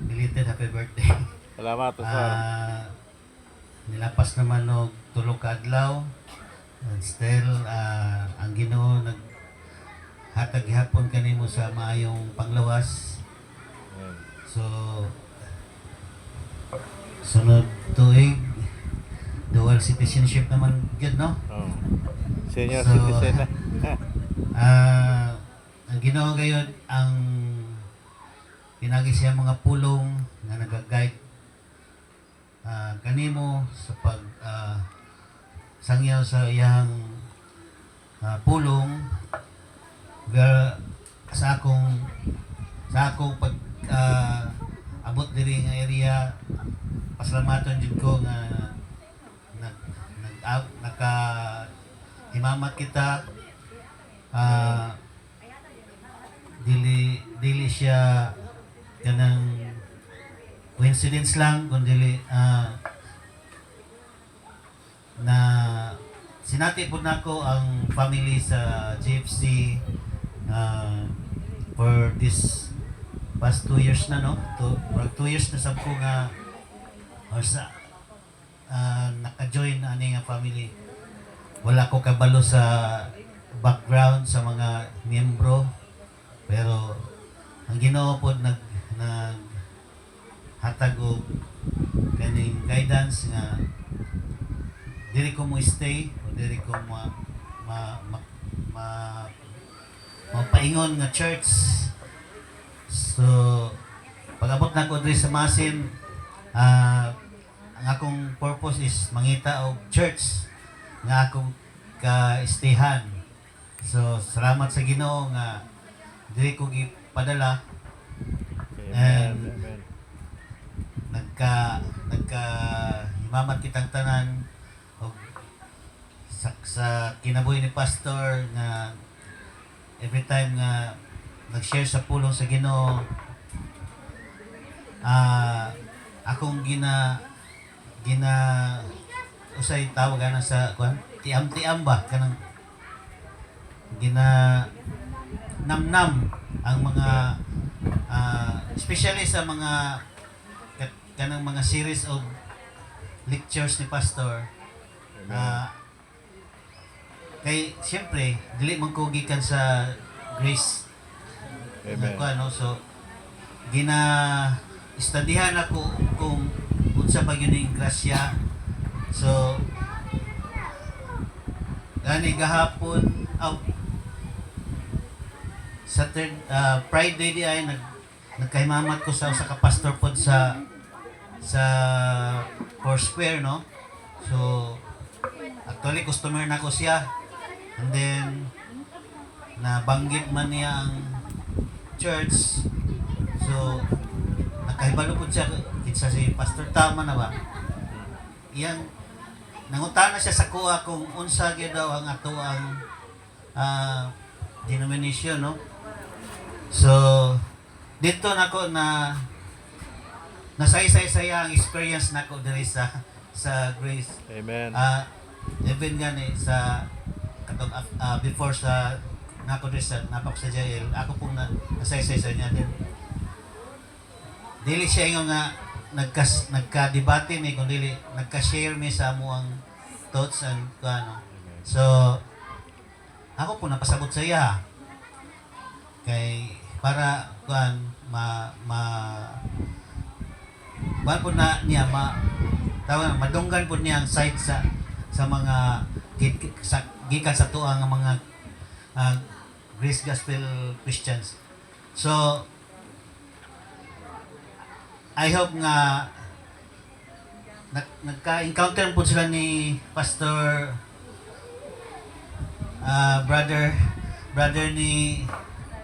belated happy birthday. Salamat sir. Nilapas naman og tulo ka adlaw. And still, ang Ginoo hatag gihapon kanimo sa maayong panglawas. Amen. So, sunod tuig, dual citizenship naman yun, no? Oh. Senior So, citizen na. ang Ginoo gayon ang pinagi siya mga pulong nga nag-guide kanimo sa pag sangyaw sa iyang pulong sa akong pag abot diri nga area. Pasalamaton jud ko nga naka himamat kita. Dili siya kanang coincidence lang kundi na sinati po nako ang family sa GFC for this past 2 years na, no? 2 years na sab ko nga or sa naka-join na ani nga family. Wala ko kabalo sa background sa mga miyembro, pero ang Ginoo pod nag hatag og kaning guidance nga dili ko mo stay o dili ko mapaingon nga church. So pag-abot na ko diri sa Masin, ang akong purpose is mangita og church nga akong ka-stayhan. So salamat sa Ginoo nga dili ko gipadala. And Amen. nagka himamat kitang tanan og sa kinabuhi ni pastor nga every time nga nag-share sa pulong sa Ginoo, akong gina usay tawag ana sa kuan tiam-tiam ba kanang gina namnam ang mga especially sa mga kanang mga series of lectures ni pastor. Kay siyempre dili man ko gikan sa grace. Amen. Ano, so studyhan ako kung unsa ba yun yung grasya. So gani gahapon Friday di ay nagkaimamat ko sa ka pastor pod sa Foursquare, no? So actually customer na ko siya, and then nabanggit man niya ang church. So nakahibalo po siya kitsa si pastor, tama na ba? Iyang nangutana siya sa kuha kung unsa gyud daw ang ato ang denomination, no? So dito nako na nasaysay-saya ang experience nako diri sa Grace. Amen. Even gani sa katong before sa nako diri sa napak sa jail, ako pong nasaysay sa niya din. Dili siya ingon nga nagka-debate mi, kundi nagka-share mi sa amuang thoughts and ano. So ako po napasabot sa iya kay para kuan po na niya madunggan po niya ang side sa mga gikan sa tuang nga mga Grace Gospel Christians. So I hope nga nagka-encounter po sila ni Pastor brother ni